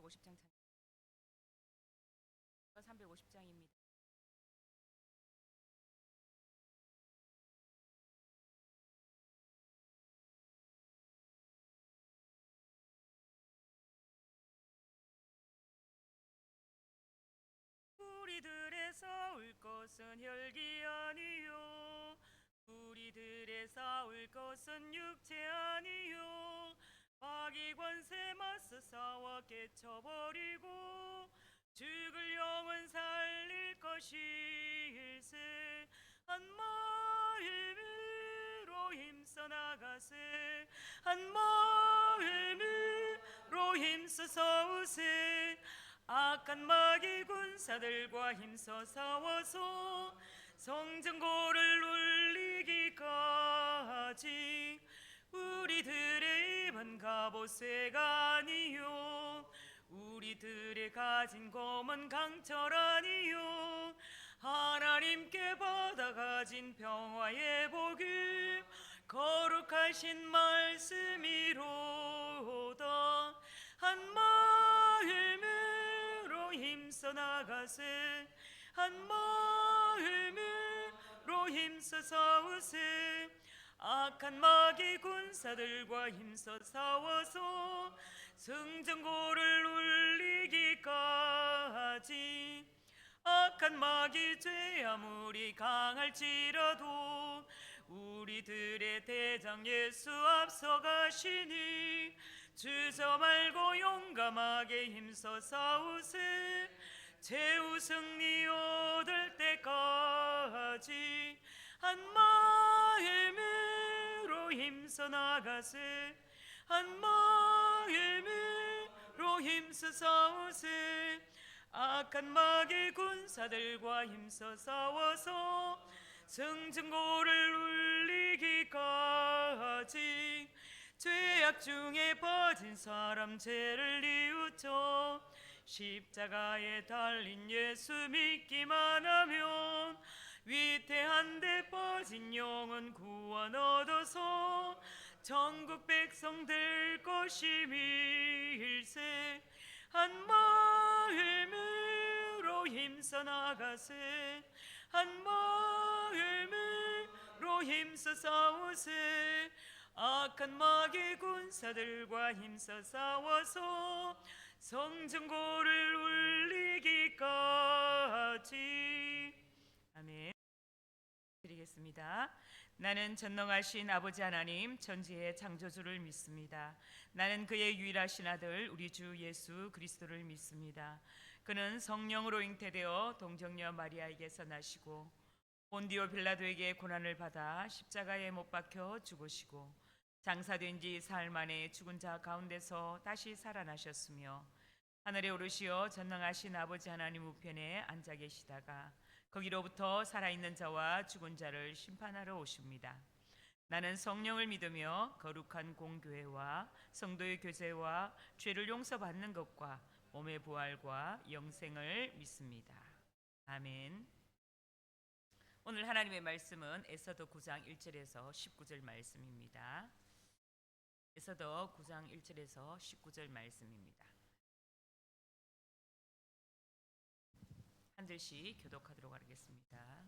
350장 350장입니다. 우리들의 싸울 것은 혈기 아니요 우리들의 싸울 것은 육체 아니요 마귀 권세 맞서 싸워 깨쳐버리고 죽을 영혼 살릴 것일세. 한 마음으로 힘써 나가세. 한 마음으로 힘써 싸우세. 악한 마귀 군사들과 힘써 싸워서 성전고를 울리기까지 우리들의 입은 갑옷새가 아니요 우리들의 가진 검은 강철 아니요 하나님께 받아 가진 평화의 복음 거룩하신 말씀이로다. 한 마음으로 힘써 나가세. 한 마음으로 힘써 싸우세. 악한 마귀 군사들과 힘써 싸워서 성전고를 울리기까지 악한 마귀 죄 아무리 강할지라도 우리들의 대장 예수 앞서가시니 주저 말고 용감하게 힘써 싸우세. 최후 승리 얻을 때까지 한 마음으로 힘써 나가세. 한 마음으로 힘써 싸우세. 악한 마귀 군사들과 힘써 싸워서 성전고를 울리기까지 죄악 중에 빠진 사람 죄를 뉘우쳐 십자가에 달린 예수 믿기만 하면 위태한 데 빠진 영혼 구원 얻어서 전국 백성 될 것임일세. 한 마음으로 힘써 나가세. 한 마음으로 힘써 싸우세. 악한 마귀 군사들과 힘써 싸워서 성전고를 울리기까지. 아멘. 드리겠습니다. 나는 전능하신 아버지 하나님 전지의 창조주를 믿습니다. 나는 그의 유일하신 아들 우리 주 예수 그리스도를 믿습니다. 그는 성령으로 잉태되어 동정녀 마리아에게서 나시고 본디오 빌라도에게 고난을 받아 십자가에 못 박혀 죽으시고 장사된 지 사흘 만에 죽은 자 가운데서 다시 살아나셨으며 하늘에 오르시어 전능하신 아버지 하나님 우편에 앉아 계시다가 거기로부터 살아있는 자와 죽은 자를 심판하러 오십니다. 나는 성령을 믿으며 거룩한 공교회와 성도의 교제와 죄를 용서받는 것과 몸의 부활과 영생을 믿습니다. 아멘. 오늘 하나님의 말씀은 에스더 9장 1절에서 19절 말씀입니다. 에스더 9장 1절에서 19절 말씀입니다. 한 절씩 교독하도록 하겠습니다.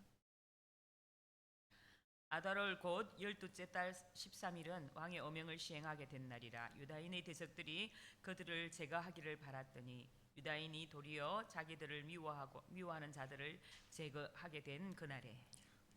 아달월 곧 12째 달 13일은 왕의 어명을 시행하게 된 날이라. 유다인의 대적들이 그들을 제거하기를 바랐더니 유다인이 도리어 자기들을 미워하는 자들을 제거하게 된 그날에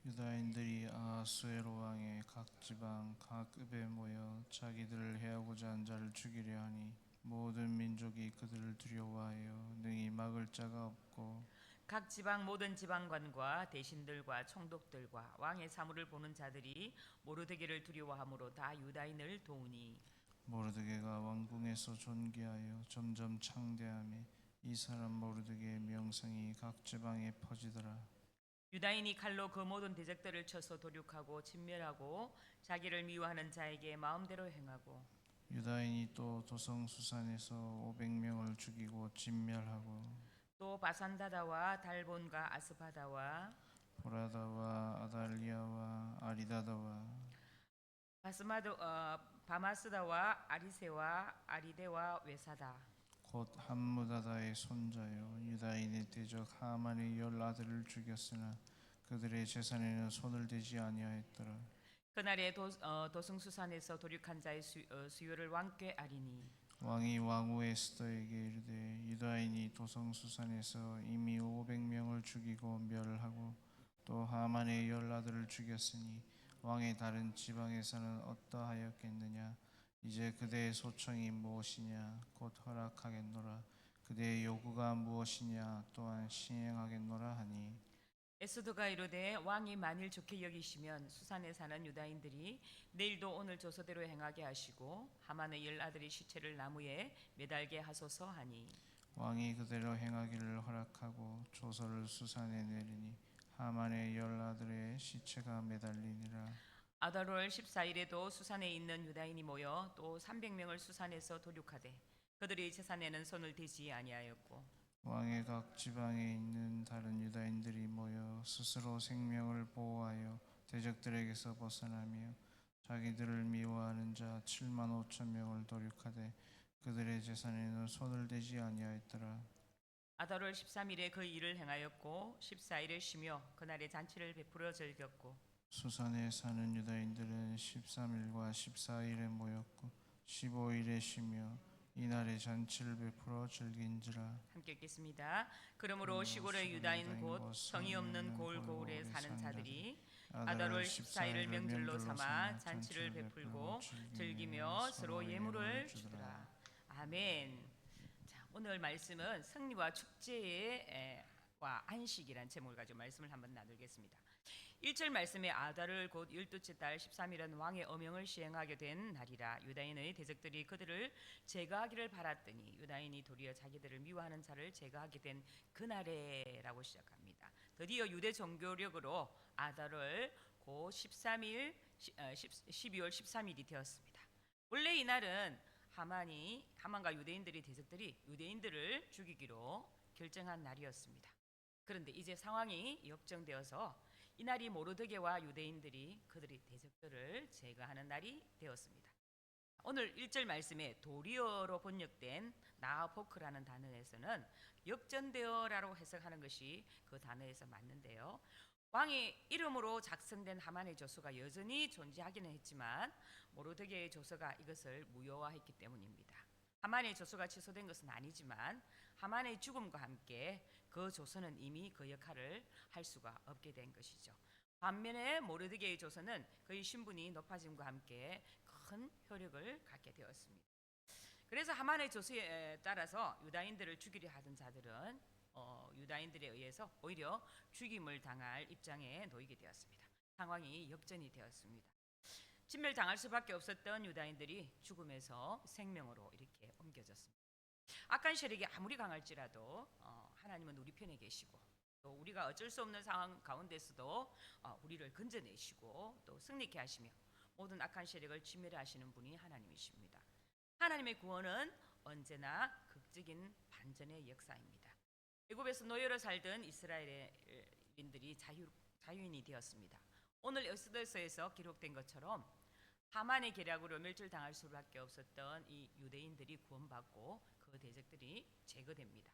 유다인들이 아하수에로 왕의 각 지방 각 읍에 모여 자기들을 해하고자 한 자를 죽이려 하니 모든 민족이 그들을 두려워하여 능히 막을 자가 없고 각 지방 모든 지방관과 대신들과 총독들과 왕의 사물을 보는 자들이 모르드게를 두려워함으로 다 유다인을 도우니 모르드게가 왕궁에서 존귀하여 점점 창대하며 이 사람 모르드게의 명성이 각 지방에 퍼지더라. 유다인이 칼로 그 모든 대적들을 쳐서 도륙하고 진멸하고 자기를 미워하는 자에게 마음대로 행하고 유다인이 또 도성수산에서 500명을 죽이고 진멸하고 또 바산다다와 달본과 아스바다와 보라다와 아달리아와 아리다다와 바마스다와 아리세와 아리데와 외사다 곧 함무다다의 손자요 유다인의 대적 하만의 10 아들을 죽였으나 그들의 재산에는 손을 대지 아니하였더라. 그날에 도승수산에서 도륙한 자의 수요를 왕께 아리니 왕이 왕후 에스더에게 이르되 유다인이 도성수산에서 이미 500명을 죽이고 멸하고 또 하만의 10 아들을 죽였으니 왕의 다른 지방에서는 어떠하였겠느냐. 이제 그대의 소청이 무엇이냐 곧 허락하겠노라. 그대의 요구가 무엇이냐 또한 시행하겠노라 하니 에스더가 이르되 왕이 만일 좋게 여기시면 수산에 사는 유다인들이 내일도 오늘 조서대로 행하게 하시고 하만의 10 아들의 시체를 나무에 매달게 하소서 하니 왕이 그대로 행하기를 허락하고 조서를 수산에 내리니 하만의 10 아들의 시체가 매달리니라. 아달월 14일에도 수산에 있는 유다인이 모여 또 300명을 수산에서 도륙하되 그들의 재산에는 손을 대지 아니하였고 왕의 각 지방에 있는 다른 유다인들이 모여 스스로 생명을 보호하여 대적들에게서 벗어나며 자기들을 미워하는 자 75,000명을 도륙하되 그들의 재산에는 손을 대지 아니하였더라. 아달월 13일에 그 일을 행하였고 14일에 쉬며 그날에 잔치를 베풀어 즐겼고 수산에 사는 유다인들은 13일과 14일에 모였고 15일에 쉬며 이날에 잔치를 베풀어 즐긴지라. 함께 읽겠습니다. 그러므로 시골의 유다인 곧 성이 없는 고을고을에 사는 자들이 아달월 14일을 명절로 삼아 잔치를 베풀고 즐기며 서로 예물을 주더라. 아멘. 자, 오늘 말씀은 승리와 축제의 와 안식이란 제목을 가지고 말씀을 한번 나누겠습니다. 1절 말씀에 아달을 곧 12째 달 13일은 왕의 어명을 시행하게 된 날이라. 유다인의 대적들이 그들을 제거하기를 바랐더니 유다인이 도리어 자기들을 미워하는 자를 제거하게 된 그날에라고 시작합니다. 드디어 유대 종교력으로 아달을 곧 12월 13일이 되었습니다. 원래 이날은 하만과 유대인들이 대적들이 유대인들을 죽이기로 결정한 날이었습니다. 그런데 이제 상황이 역전되어서 이날이 모르드게와 유대인들이 그들의 대적들을 제거하는 날이 되었습니다. 오늘 1절 말씀에 도리어로 번역된 나아포크라는 단어에서는 역전되어라고 해석하는 것이 그 단어에서 맞는데요. 왕의 이름으로 작성된 하만의 조서가 여전히 존재하기는 했지만 모르드게의 조서가 이것을 무효화했기 때문입니다. 하만의 조서가 취소된 것은 아니지만 하만의 죽음과 함께 그 조서는 이미 그 역할을 할 수가 없게 된 것이죠. 반면에 모르드게의 조서는 그의 신분이 높아짐과 함께 큰 효력을 갖게 되었습니다. 그래서 하만의 조서에 따라서 유다인들을 죽이려 하던 자들은 유다인들에 의해서 오히려 죽임을 당할 입장에 놓이게 되었습니다. 상황이 역전이 되었습니다. 진멸당할 수밖에 없었던 유다인들이 죽음에서 생명으로 이렇게 옮겨졌습니다. 악한 세력이 아무리 강할지라도 하나님은 우리 편에 계시고 또 우리가 어쩔 수 없는 상황 가운데서도 우리를 건져내시고 또 승리케 하시며 모든 악한 세력을 진멸하시는 분이 하나님이십니다. 하나님의 구원은 언제나 극적인 반전의 역사입니다. 애굽에서 노예로 살던 이스라엘인들이 자유인이 되었습니다. 오늘 에스더서에서 기록된 것처럼 하만의 계략으로 멸절당할 수밖에 없었던 이 유대인들이 구원받고 그 대적들이 제거됩니다.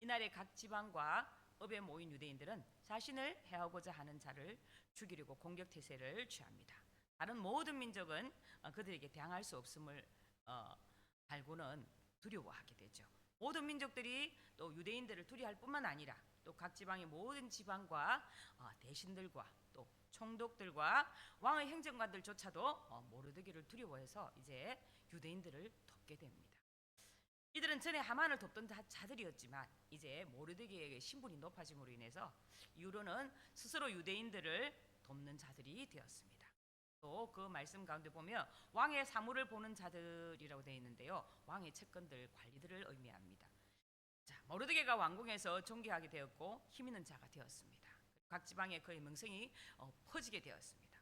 이날에 각 지방과 업에 모인 유대인들은 자신을 해하고자 하는 자를 죽이려고 공격 태세를 취합니다. 다른 모든 민족은 그들에게 대항할 수 없음을 알고는 두려워하게 되죠. 모든 민족들이 또 유대인들을 두려워할 뿐만 아니라 또 각 지방의 모든 지방과 대신들과 또 총독들과 왕의 행정관들조차도 모르드게를 두려워해서 이제 유대인들을 돕게 됩니다. 이들은 전에 하만을 돕던 자들이었지만 이제 모르드게의 신분이 높아짐으로 인해서 이후로는 스스로 유대인들을 돕는 자들이 되었습니다. 또 그 말씀 가운데 보면 왕의 사물을 보는 자들이라고 되어 있는데요. 왕의 채권들, 관리들을 의미합니다. 자, 모르드게가 왕궁에서 존귀하게 되었고 힘 있는 자가 되었습니다. 각 지방에 그의 명성이 퍼지게 되었습니다.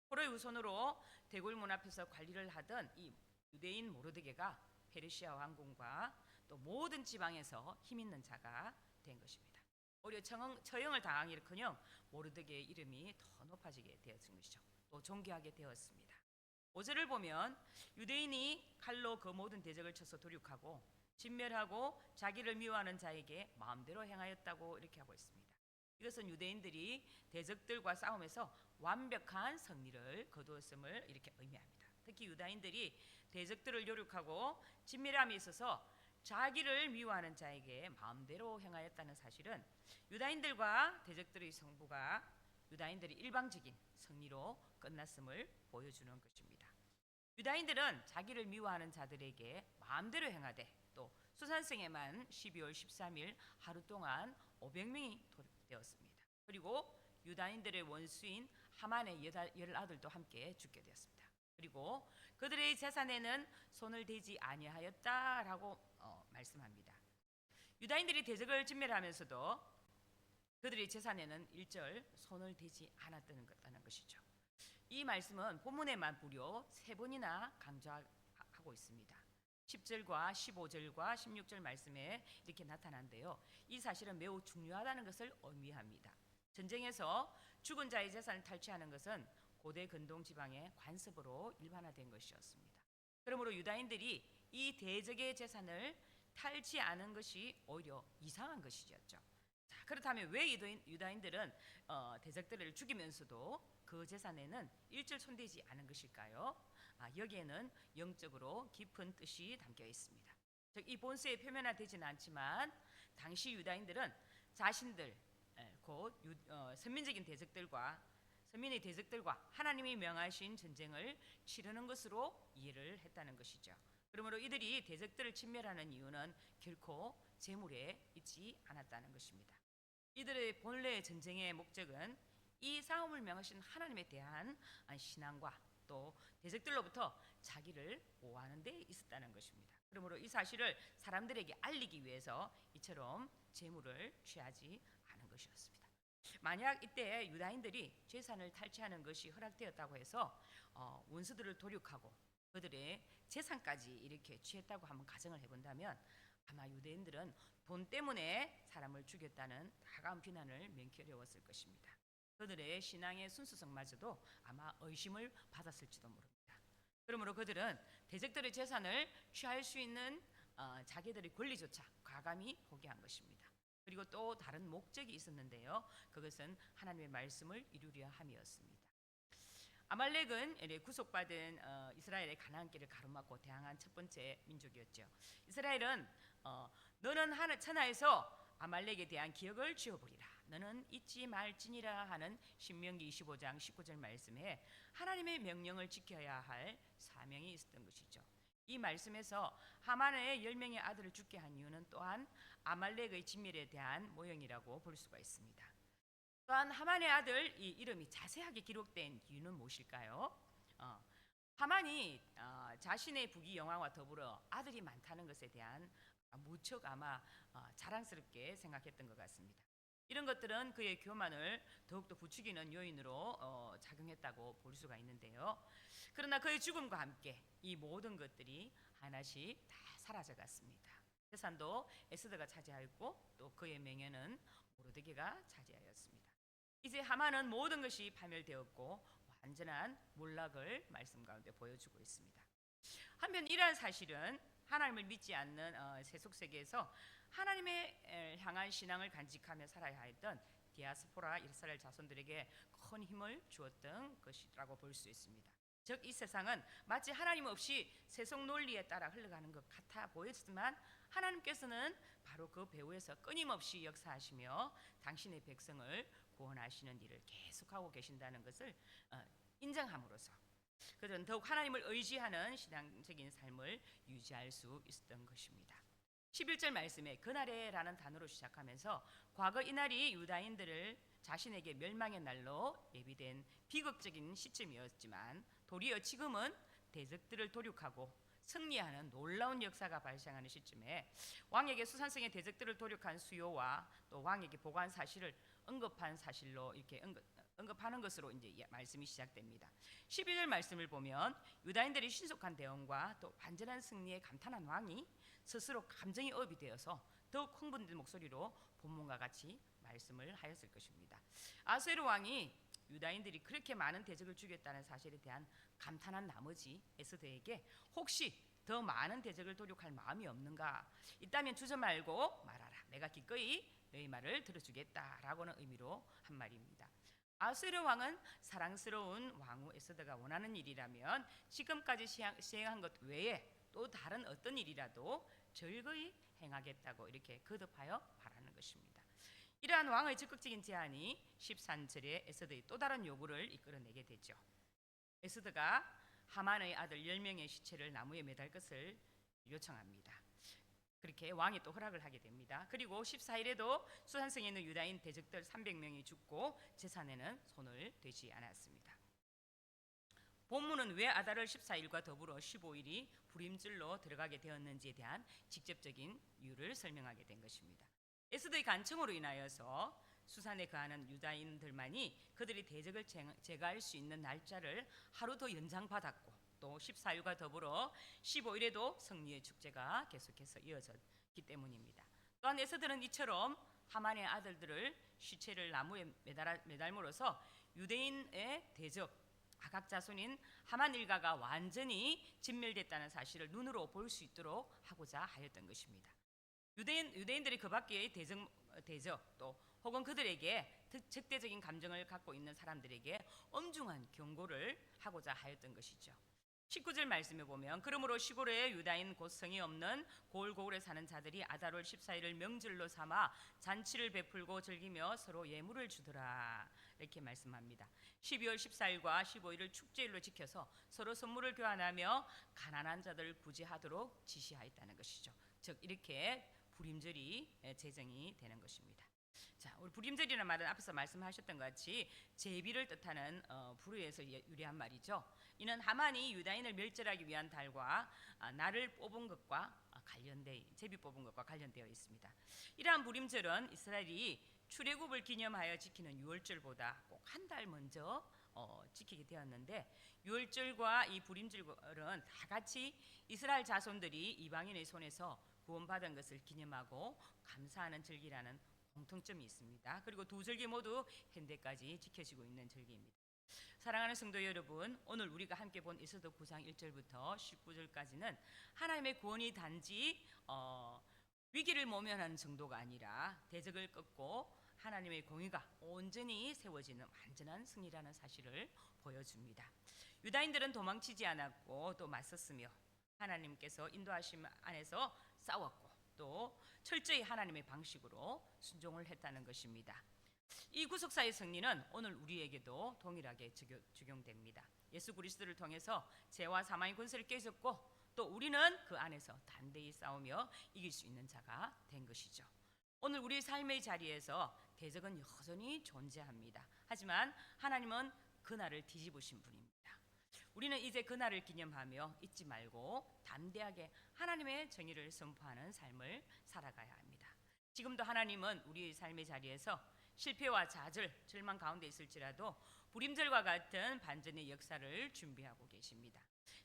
포로의 후손으로 대궐 문 앞에서 관리를 하던 이 유대인 모르드게가 페르시아 왕궁과 또 모든 지방에서 힘 있는 자가 된 것입니다. 오히려 처형을 당하기는커녕 모르드게의 이름이 더 높아지게 되었던 것이죠. 또 존귀하게 되었습니다. 5절을 보면 유대인이 칼로 그 모든 대적을 쳐서 도륙하고 진멸하고 자기를 미워하는 자에게 마음대로 행하였다고 이렇게 하고 있습니다. 이것은 유대인들이 대적들과 싸움에서 완벽한 승리를 거두었음을 이렇게 의미합니다. 특히 유다인들이 대적들을 요륙하고 진멸함에 있어서 자기를 미워하는 자에게 마음대로 행하였다는 사실은 유다인들과 대적들의 승부가 유다인들이 일방적인 승리로 끝났음을 보여주는 것입니다. 유다인들은 자기를 미워하는 자들에게 마음대로 행하되 또 수산성에만 12월 13일 하루 동안 500명이 도륙되었습니다. 그리고 유다인들의 원수인 하만의 10아들도 함께 죽게 되었습니다. 그리고 그들의 재산에는 손을 대지 아니하였다라고 말씀합니다. 유다인들이 대적을 진멸하면서도 그들의 재산에는 일절 손을 대지 않았다는 것이죠. 이 말씀은 본문에만 무려 3번이나 강조하고 있습니다. 10절과 15절과 16절 말씀에 이렇게 나타난데요. 이 사실은 매우 중요하다는 것을 의미합니다. 전쟁에서 죽은 자의 재산을 탈취하는 것은 고대 근동 지방의 관습으로 일반화된 것이었습니다. 그러므로 유다인들이 이 대적의 재산을 탈취하는 것이 오히려 이상한 것이었죠. 자, 그렇다면 왜 유다인들은 대적들을 죽이면서도 그 재산에는 일절 손대지 않은 것일까요? 여기에는 영적으로 깊은 뜻이 담겨 있습니다. 즉, 이 본서에 표면화되지는 않지만 당시 유다인들은 자신들 곧 선민적인 선민의 대적들과 하나님이 명하신 전쟁을 치르는 것으로 이해를 했다는 것이죠. 그러므로 이들이 대적들을 침멸하는 이유는 결코 재물에 있지 않았다는 것입니다. 이들의 본래 전쟁의 목적은 이 싸움을 명하신 하나님에 대한 신앙과 또 대적들로부터 자기를 보호하는 데 있었다는 것입니다. 그러므로 이 사실을 사람들에게 알리기 위해서 이처럼 재물을 취하지 않은 것이었습니다. 만약 이때 유다인들이 재산을 탈취하는 것이 허락되었다고 해서 원수들을 도륙하고 그들의 재산까지 이렇게 취했다고 한번 가정을 해본다면 아마 유대인들은 돈 때문에 사람을 죽였다는 다가온 비난을 면키 어려웠을 것입니다. 그들의 신앙의 순수성마저도 아마 의심을 받았을지도 모릅니다. 그러므로 그들은 대적들의 재산을 취할 수 있는 자기들의 권리조차 과감히 포기한 것입니다. 그리고 또 다른 목적이 있었는데요. 그것은 하나님의 말씀을 이루려 함이었습니다. 아말렉은 구속받은 이스라엘의 가나안 길을 가로막고 대항한 첫 번째 민족이었죠. 이스라엘은 너는 천하에서 아말렉에 대한 기억을 지워버리라. 너는 잊지 말지니라 하는 신명기 25장 19절 말씀에 하나님의 명령을 지켜야 할 사명이 있었던 것이죠. 이 말씀에서 하만의 10명의 아들을 죽게 한 이유는 또한 아말렉의 진멸에 대한 모형이라고 볼 수가 있습니다. 또한 하만의 아들 이 이름이 자세하게 기록된 이유는 무엇일까요? 하만이 자신의 부귀 영화와 더불어 아들이 많다는 것에 대한 무척 아마 자랑스럽게 생각했던 것 같습니다. 이런 것들은 그의 교만을 더욱더 부추기는 요인으로 작용했다고 볼 수가 있는데요. 그러나 그의 죽음과 함께 이 모든 것들이 하나씩 다 사라져갔습니다. 재산도 에스더가 차지하였고 또 그의 명예는 모르드게가 차지하였습니다. 이제 하만은 모든 것이 파멸되었고 완전한 몰락을 말씀 가운데 보여주고 있습니다. 한편 이러한 사실은 하나님을 믿지 않는 세속세계에서 하나님의 향한 신앙을 간직하며 살아야 했던 디아스포라 이스라엘 자손들에게 큰 힘을 주었던 것이라고 볼 수 있습니다. 즉 이 세상은 마치 하나님 없이 세속 논리에 따라 흘러가는 것 같아 보였지만 하나님께서는 바로 그 배후에서 끊임없이 역사하시며 당신의 백성을 구원하시는 일을 계속하고 계신다는 것을 인정함으로써 그들은 더욱 하나님을 의지하는 신앙적인 삶을 유지할 수 있었던 것입니다. 11절 말씀에 그날에라는 단어로 시작하면서 과거 이날이 유다인들을 자신에게 멸망의 날로 예비된 비극적인 시점이었지만 도리어 지금은 대적들을 도륙하고 승리하는 놀라운 역사가 발생하는 시점에 왕에게 수산성의 대적들을 도륙한 수요와 또 왕에게 보고한 사실을 언급한 사실로 이렇게 언급하는 것으로 이제 말씀이 시작됩니다. 12절 말씀을 보면 유다인들이 신속한 대응과 또 완전한 승리에 감탄한 왕이 스스로 감정이 업이 되어서 더욱 흥분된 목소리로 본문과 같이 말씀을 하였을 것입니다. 아수에르 왕이 유다인들이 그렇게 많은 대적을 죽였다는 사실에 대한 감탄한 나머지 에스더에게 혹시 더 많은 대적을 도륙할 마음이 없는가? 있다면 주저 말고 말하라. 내가 기꺼이 너희 말을 들어주겠다라고는 의미로 한 말입니다. 아수르 왕은 사랑스러운 왕후 에스더가 원하는 일이라면 지금까지 시행한 것 외에 또 다른 어떤 일이라도 즐거이 행하겠다고 이렇게 거듭하여 말하는 것입니다. 이러한 왕의 적극적인 제안이 13절에 에스더의 또 다른 요구를 이끌어내게 되죠. 에스더가 하만의 아들 10명의 시체를 나무에 매달 것을 요청합니다. 그렇게 왕이 또 허락을 하게 됩니다. 그리고 14일에도 수산성에 있는 유다인 대적들 300명이 죽고 재산에는 손을 대지 않았습니다. 본문은 왜 아달월 14일과 더불어 15일이 불임절로 들어가게 되었는지에 대한 직접적인 이유를 설명하게 된 것입니다. 에스더의 간청으로 인하여서 수산에 거하는 유다인들만이 그들이 대적을 제거할 수 있는 날짜를 하루 더 연장받았고 또 14일과 더불어 15일에도 승리의 축제가 계속해서 이어졌기 때문입니다. 또한 에스더는 이처럼 하만의 아들들을 시체를 나무에 매달므로써 유대인의 대적 아각 자손인 하만 일가가 완전히 진멸됐다는 사실을 눈으로 볼 수 있도록 하고자 하였던 것입니다. 유대인들이 그 밖의 대적 또 혹은 그들에게 적대적인 감정을 갖고 있는 사람들에게 엄중한 경고를 하고자 하였던 것이죠. 19절 말씀에 보면 그러므로 시골의 유다인 곧 성이 없는 고을고을에 사는 자들이 아달월 14일을 명절로 삼아 잔치를 베풀고 즐기며 서로 예물을 주더라 이렇게 말씀합니다. 12월 14일과 15일을 축제일로 지켜서 서로 선물을 교환하며 가난한 자들을 구제하도록 지시하였다는 것이죠. 즉 이렇게 불임절이 제정이 되는 것입니다. 자, 우리 불임절이라는 말은 앞에서 말씀하셨던 것 같이 제비를 뜻하는 불의에서 유래한 말이죠. 이는 하만이 유다인을 멸절하기 위한 달과 날을 뽑은 것과 제비 뽑은 것과 관련되어 있습니다. 이러한 불임절은 이스라엘이 출애굽을 기념하여 지키는 유월절보다 꼭 한 달 먼저 지키게 되었는데 유월절과 이 불임절은 다 같이 이스라엘 자손들이 이방인의 손에서 구원받은 것을 기념하고 감사하는 절기라는 공통점이 있습니다. 그리고 두 절기 모두 현대까지 지켜지고 있는 절기입니다. 사랑하는 성도 여러분, 오늘 우리가 함께 본 에스더 9장 1절부터 19절까지는 하나님의 구원이 단지 위기를 모면하는 정도가 아니라 대적을 꺾고 하나님의 공의가 온전히 세워지는 완전한 승리라는 사실을 보여줍니다. 유다인들은 도망치지 않았고 또 맞섰으며 하나님께서 인도하심 안에서 싸웠고 또 철저히 하나님의 방식으로 순종을 했다는 것입니다. 이 구속사의 승리는 오늘 우리에게도 동일하게 적용됩니다. 예수 그리스도를 통해서 죄와 사망의 권세를 깨졌고 또 우리는 그 안에서 단대히 싸우며 이길 수 있는 자가 된 것이죠. 오늘 우리 삶의 자리에서 대적은 여전히 존재합니다. 하지만 하나님은 그날을 뒤집으신 분입니다. 우리는 이제 그날을 기념하며 잊지 말고 담대하게 하나님의 정의를 선포하는 삶을 살아가야 합니다. 지금도 하나님은 우리의 삶의 자리에서 실패와 좌절, 절망 가운데 있을지라도 불임절과 같은 반전의 역사를 준비하고 계십니다.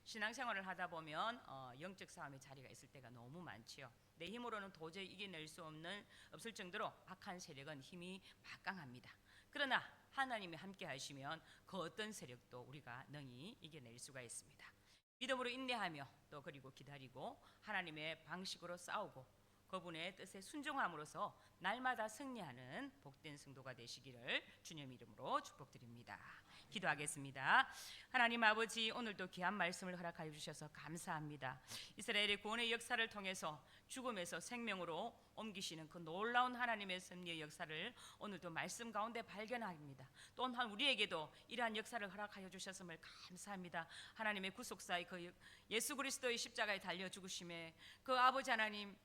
신앙생활을 하다 보면 영적 싸움의 자리가 있을 때가 너무 많지요. 내 힘으로는 도저히 이겨낼 수 없을 정도로 악한 세력은 힘이 막강합니다. 그러나 하나님이 함께 하시면 그 어떤 세력도 우리가 능히 이겨낼 수가 있습니다. 믿음으로 인내하며 또 그리고 기다리고 하나님의 방식으로 싸우고 그분의 뜻에 순종함으로써 날마다 승리하는 복된 성도가 되시기를 주님 이름으로 축복드립니다. 기도하겠습니다. 하나님 아버지, 오늘도 귀한 말씀을 허락하여 주셔서 감사합니다. 이스라엘의 구원의 역사를 통해서 죽음에서 생명으로 옮기시는 그 놀라운 하나님의 섭리의 역사를 오늘도 말씀 가운데 발견합니다. 또한 우리에게도 이러한 역사를 허락하여 주셨음을 감사합니다. 하나님의 구속사의 그 예수 그리스도의 십자가에 달려 죽으심에 그 아버지 하나님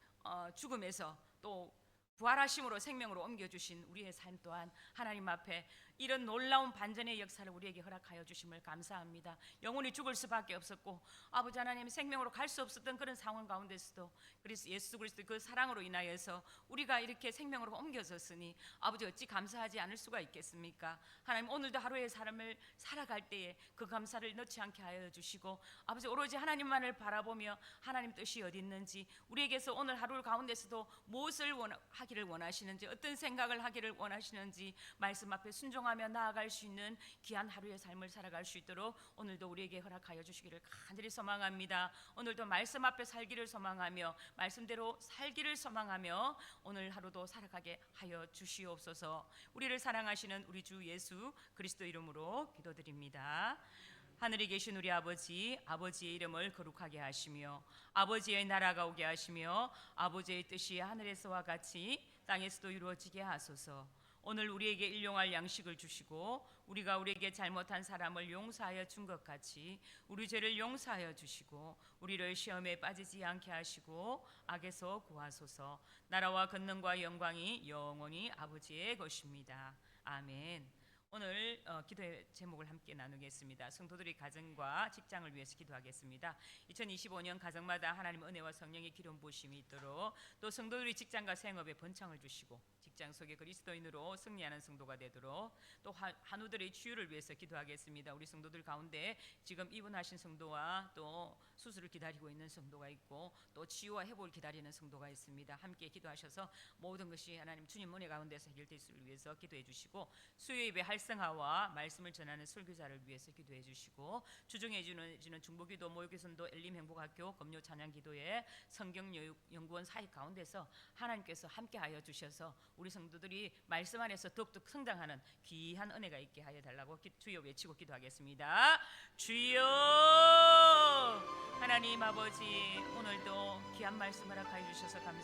죽음에서 또 부활하심으로 생명으로 옮겨주신 우리의 삶 또한 하나님 앞에 이런 놀라운 반전의 역사를 우리에게 허락하여 주심을 감사합니다. 영혼이 죽을 수밖에 없었고 아버지 하나님 생명으로 갈 수 없었던 그런 상황 가운데서도 그래서 예수 그리스도 그 사랑으로 인하여서 우리가 이렇게 생명으로 옮겨졌으니 아버지 어찌 감사하지 않을 수가 있겠습니까? 하나님 오늘도 하루의 삶을 살아갈 때에 그 감사를 넣지 않게 하여 주시고 아버지 오로지 하나님만을 바라보며 하나님 뜻이 어디 있는지 우리에게서 오늘 하루 가운데서도 무엇을 하기를 원하시는지 어떤 생각을 하기를 원하시는지 말씀 앞에 순종하는 순종하며 나아갈 수 있는 귀한 하루의 삶을 살아갈 수 있도록 오늘도 우리에게 허락하여 주시기를 간절히 소망합니다. 오늘도 말씀 앞에 살기를 소망하며 말씀대로 살기를 소망하며 오늘 하루도 살아가게 하여 주시옵소서. 우리를 사랑하시는 우리 주 예수 그리스도 이름으로 기도드립니다. 하늘에 계신 우리 아버지, 아버지의 이름을 거룩하게 하시며 아버지의 나라가 오게 하시며 아버지의 뜻이 하늘에서와 같이 땅에서도 이루어지게 하소서. 오늘 우리에게 일용할 양식을 주시고 우리가 우리에게 잘못한 사람을 용서하여 준 것 같이 우리 죄를 용서하여 주시고 우리를 시험에 빠지지 않게 하시고 악에서 구하소서. 나라와 권능과 영광이 영원히 아버지의 것입니다. 아멘. 오늘 기도의 제목을 함께 나누겠습니다. 성도들이 가정과 직장을 위해서 기도하겠습니다. 2025년 가정마다 하나님의 은혜와 성령의 기름 부으심이 있도록 또 성도들이 직장과 생업에 번창을 주시고 직장 속에 그리스도인으로 승리하는 성도가 되도록 또 한우들의 치유를 위해서 기도하겠습니다. 우리 성도들 가운데 지금 입원하신 성도와 또 수술을 기다리고 있는 성도가 있고 또 치유와 회복을 기다리는 성도가 있습니다. 함께 기도하셔서 모든 것이 하나님 주님 은혜 가운데서 해결될 수 위해서 기도해 주시고 수요예배 활성화와 말씀을 전하는 설교자를 위해서 기도해 주시고 주중에 주는 중보기도 모욕교선도 엘림행복학교 검요 찬양기도회 성경연구원 사역 가운데서 하나님께서 함께하여 주셔서 우리 성도들이 말씀 안에서 더욱더 성장하는 귀한 은혜가 있게 하여 달라고 주여 외치고 기도하겠습니다. 주여 하나님 아버지 오늘도 귀한 말씀 허락하여 주셔서 감사합니다.